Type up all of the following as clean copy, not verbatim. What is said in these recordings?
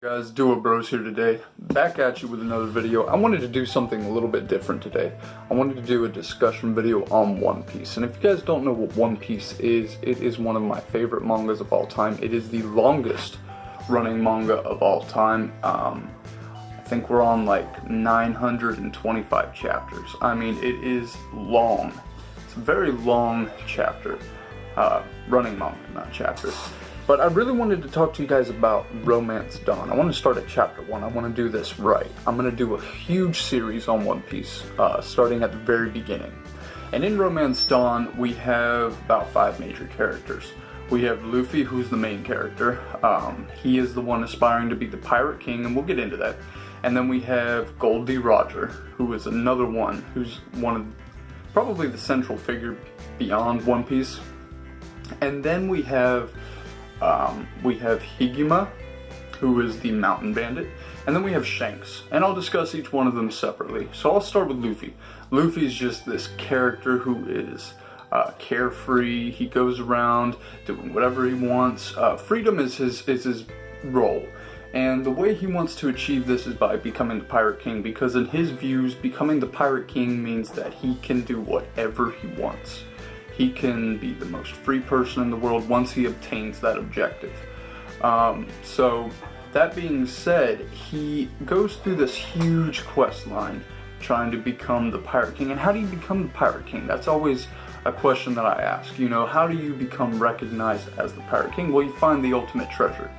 Guys, Duo Bros here today, back at you with another video. I wanted to do something a little bit different today. I wanted to do a discussion video on One Piece. And if you guys don't know what One Piece is, it is one of my favorite mangas of all time. It is the longest running manga of all time. I think we're on like 925 chapters. I mean, it is long. It's a very long chapter. Running manga, not chapters. But I really wanted to talk to you guys about Romance Dawn. I want to start at chapter 1. I want to do this right. I'm going to do a huge series on One Piece, starting at the very beginning. And in Romance Dawn, we have about 5 major characters. We have Luffy, who's the main character. He is the one aspiring to be the Pirate King, and we'll get into that. And then we have Goldie Roger, who is another one, who's one of probably the central figure beyond One Piece. And then we have Higuma, who is the mountain bandit, and then we have Shanks, and I'll discuss each one of them separately. So I'll start with Luffy. Luffy is just this character who is carefree. He goes around doing whatever he wants. Freedom is his role, and the way he wants to achieve this is by becoming the Pirate King, because in his views, becoming the Pirate King means that he can do whatever he wants. He can be the most free person in the world once he obtains that objective. So that being said, he goes through this huge quest line trying to become the Pirate King. And how do you become the Pirate King? That's always a question that I ask. You know, how do you become recognized as the Pirate King? Well, you find the ultimate treasure,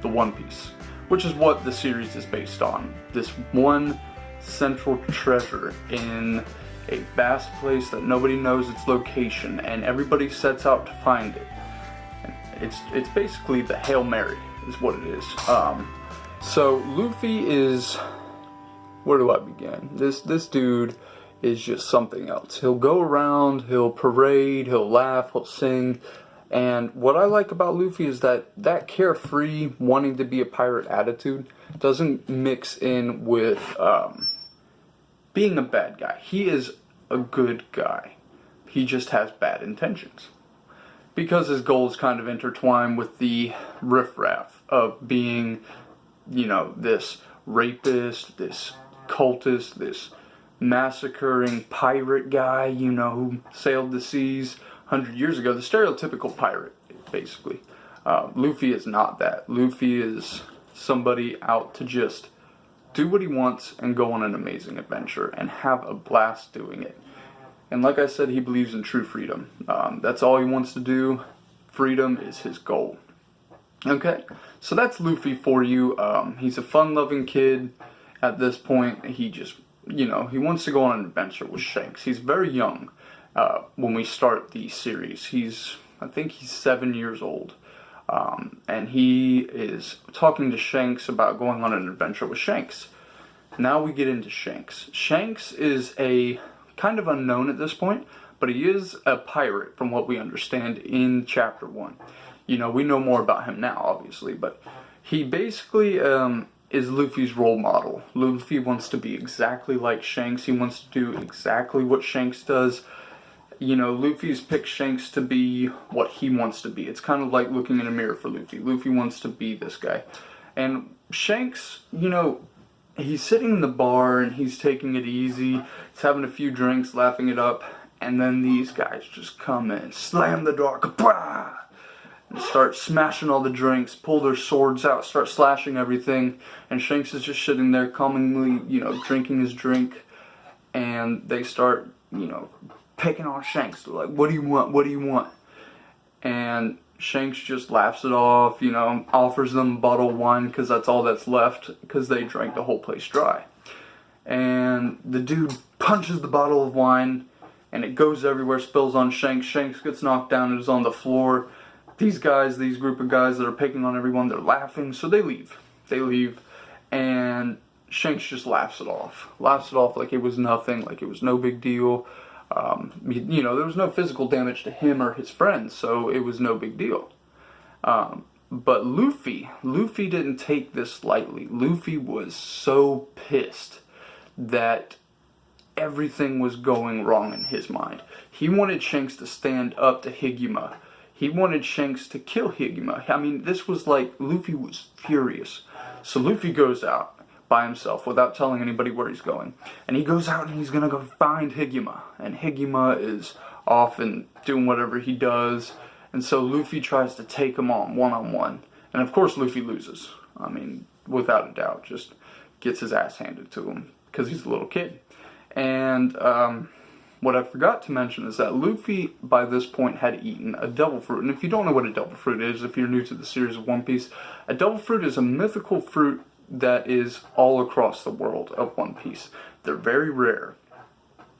the One Piece, which is what the series is based on. This one central treasure in a vast place that nobody knows its location, and everybody sets out to find it. And it's basically the Hail Mary is what it is. So Luffy is, where do I begin? This dude is just something else. He'll go around, he'll parade, he'll laugh, he'll sing, and what I like about Luffy is that carefree, wanting to be a pirate attitude doesn't mix in with being a bad guy. He is a good guy. He just has bad intentions. Because his goals kind of intertwine with the riffraff of being, you know, this rapist, this cultist, this massacring pirate guy, you know, who sailed the seas 100 years ago. The stereotypical pirate, basically. Luffy is not that. Luffy is somebody out to just do what he wants and go on an amazing adventure and have a blast doing it. And like I said, he believes in true freedom. That's all he wants to do. Freedom is his goal. Okay, so that's Luffy for you. He's a fun-loving kid at this point. He just, you know, he wants to go on an adventure with Shanks. He's very young when we start the series. I think he's 7 years old. And he is talking to Shanks about going on an adventure with Shanks. Now we get into Shanks. Shanks is a kind of unknown at this point, but he is a pirate from what we understand in chapter 1. You know, we know more about him now, obviously, but he basically is Luffy's role model. Luffy wants to be exactly like Shanks. He wants to do exactly what Shanks does. You know, Luffy's picked Shanks to be what he wants to be. It's kind of like looking in a mirror for Luffy. Luffy wants to be this guy. And Shanks, you know, he's sitting in the bar and he's taking it easy. He's having a few drinks, laughing it up. And then these guys just come in, slam the door, kapah! And start smashing all the drinks, pull their swords out, start slashing everything. And Shanks is just sitting there calmly, you know, drinking his drink. And they start, you know, picking on Shanks. They're like, what do you want? What do you want? And Shanks just laughs it off, you know, offers them a bottle of wine because that's all that's left, because they drank the whole place dry. And the dude punches the bottle of wine, and it goes everywhere, spills on Shanks. Shanks gets knocked down and is on the floor. These group of guys that are picking on everyone, they're laughing, so they leave. They leave, and Shanks just laughs it off. Laughs it off like it was nothing, like it was no big deal. You know, there was no physical damage to him or his friends, so it was no big deal. But Luffy didn't take this lightly. Luffy was so pissed that everything was going wrong in his mind. He wanted Shanks to stand up to Higuma. He wanted Shanks to kill Higuma. I mean, this was like, Luffy was furious. So Luffy goes out by himself without telling anybody where he's going. And he goes out and he's gonna go find Higuma. And Higuma is off and doing whatever he does. And so Luffy tries to take him on one-on-one. And of course Luffy loses. I mean, without a doubt, just gets his ass handed to him because he's a little kid. And what I forgot to mention is that Luffy, by this point, had eaten a devil fruit. And if you don't know what a devil fruit is, if you're new to the series of One Piece, a devil fruit is a mythical fruit that is all across the world of One Piece. They're very rare,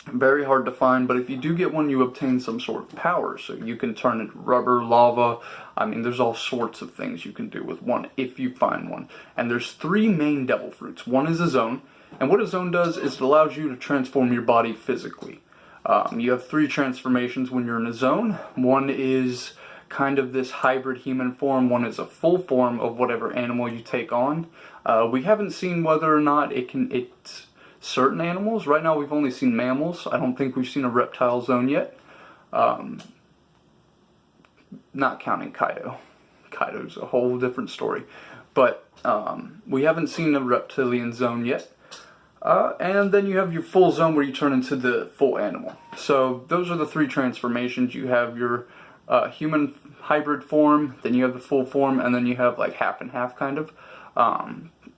very hard to find, but if you do get one, you obtain some sort of power. So you can turn into rubber, lava. I mean, there's all sorts of things you can do with one if you find one. And there's 3 main devil fruits. One is a zone, and what a zone does is it allows you to transform your body physically. You have 3 transformations when you're in a zone. One is kind of this hybrid human form. One is a full form of whatever animal you take on. We haven't seen whether or not it's certain animals. Right now we've only seen mammals. I don't think we've seen a reptile zone yet. Not counting Kaido. Kaido's a whole different story. But we haven't seen a reptilian zone yet. And then you have your full zone where you turn into the full animal. So those are the 3 transformations. You have your human hybrid form, then you have the full form, and then you have like half and half kind of.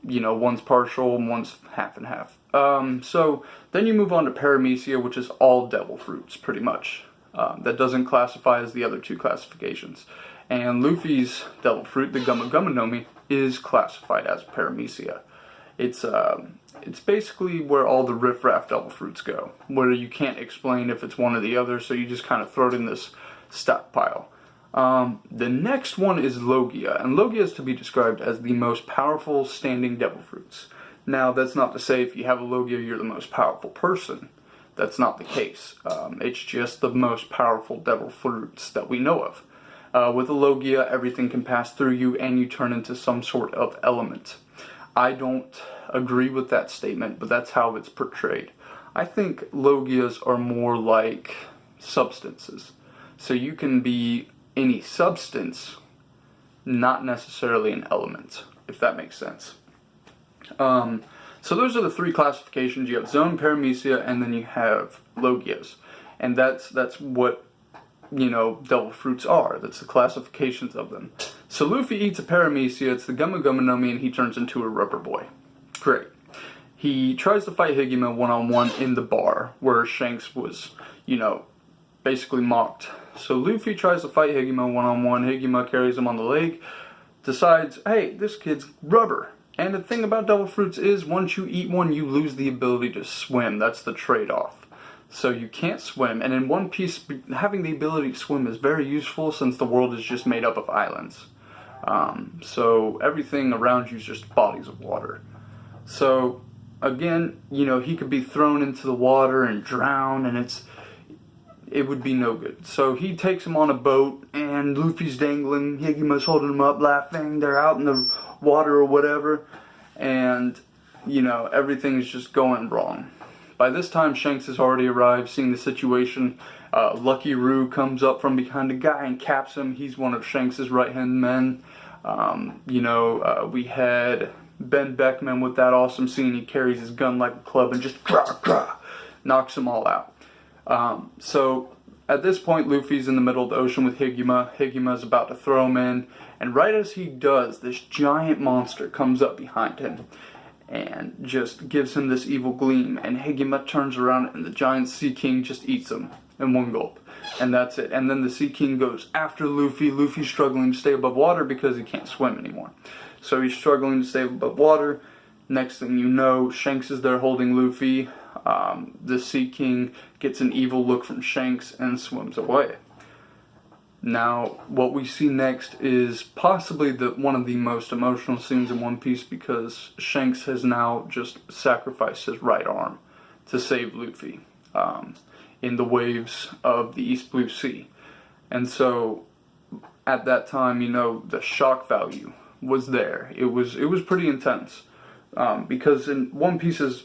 You know, one's partial and one's half and half. So then you move on to paramecia, which is all devil fruits, pretty much. That doesn't classify as the other 2 classifications. And Luffy's devil fruit, the Gumma Gumma no Mi, is classified as paramecia. It's basically where all the riffraff devil fruits go, where you can't explain if it's one or the other, so you just kind of throw it in this stockpile. The next one is Logia, and Logia is to be described as the most powerful standing devil fruits. Now, that's not to say if you have a Logia, you're the most powerful person. That's not the case. It's just the most powerful devil fruits that we know of. With a Logia, everything can pass through you, and you turn into some sort of element. I don't agree with that statement, but that's how it's portrayed. I think Logias are more like substances. So you can be any substance, not necessarily an element, if that makes sense. So those are the 3 classifications. You have zone, paramecia, and then you have Logias. And that's what, you know, devil fruits are. That's the classifications of them. So Luffy eats a paramecia, it's the Gumma Gumma no Mi, and he turns into a rubber boy. Great. He tries to fight Higuma one-on-one in the bar, where Shanks was, you know, basically mocked. So Luffy tries to fight Higuma one-on-one. Higuma carries him on the leg, decides, hey, this kid's rubber. And the thing about devil fruits is, once you eat one, you lose the ability to swim. That's the trade-off. So you can't swim, and in One Piece, having the ability to swim is very useful since the world is just made up of islands. So everything around you is just bodies of water. So again, you know, he could be thrown into the water and drown, and it would be no good. So he takes him on a boat, and Luffy's dangling, Higuma's holding him up, laughing, they're out in the water or whatever, and, you know, everything's just going wrong. By this time, Shanks has already arrived, seeing the situation. Lucky Roo comes up from behind a guy and caps him. He's one of Shanks' right-hand men. We had Ben Beckman with that awesome scene. He carries his gun like a club and just knocks them all out. So at this point, Luffy's in the middle of the ocean with Higuma. Higuma's about to throw him in, and right as he does, this giant monster comes up behind him and just gives him this evil gleam, and Higuma turns around and the giant Sea King just eats him in one gulp. And that's it. And then the Sea King goes after Luffy. Luffy's struggling to stay above water because he can't swim anymore. So he's struggling to stay above water. Next thing you know, Shanks is there holding Luffy. The Sea King gets an evil look from Shanks and swims away. Now, what we see next is possibly one of the most emotional scenes in One Piece, because Shanks has now just sacrificed his right arm to save Luffy in the waves of the East Blue Sea. And so, at that time, you know, the shock value was there. It was pretty intense, because One Piece is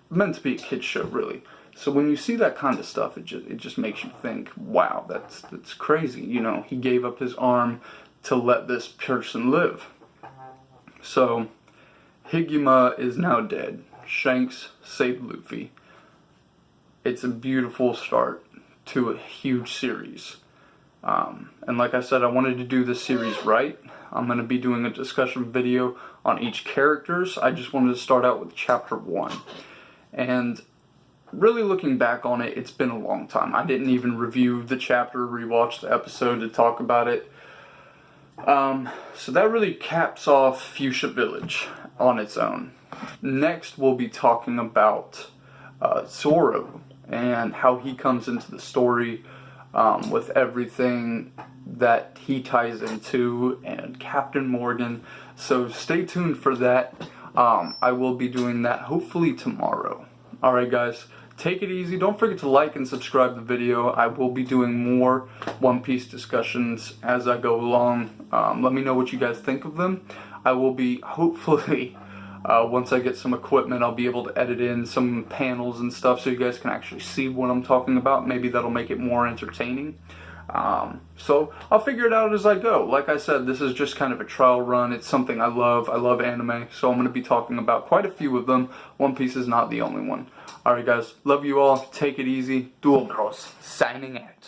meant to be a kid's show, really. So when you see that kind of stuff, it just makes you think, wow, that's crazy. You know, he gave up his arm to let this person live. So Higuma is now dead. Shanks saved Luffy. It's a beautiful start to a huge series. And like I said, I wanted to do this series right. I'm going to be doing a discussion video on each characters. I just wanted to start out with chapter 1. And really looking back on it, it's been a long time. I didn't even review the chapter, rewatch the episode to talk about it. So that really caps off Fuchsia Village on its own. Next, we'll be talking about Zoro and how he comes into the story with everything that he ties into, and Captain Morgan. So stay tuned for that. I will be doing that hopefully tomorrow. Alright guys, take it easy. Don't forget to like and subscribe the video. I will be doing more One Piece discussions as I go along. Let me know what you guys think of them. I will be, hopefully, once I get some equipment, I'll be able to edit in some panels and stuff so you guys can actually see what I'm talking about. Maybe that'll make it more entertaining. So I'll figure it out as I go. Like I said, this is just kind of a trial run. It's something I love. I love anime, so I'm going to be talking about quite a few of them. One Piece is not the only one. Alright guys, love you all. Take it easy. Dual Bros, signing out.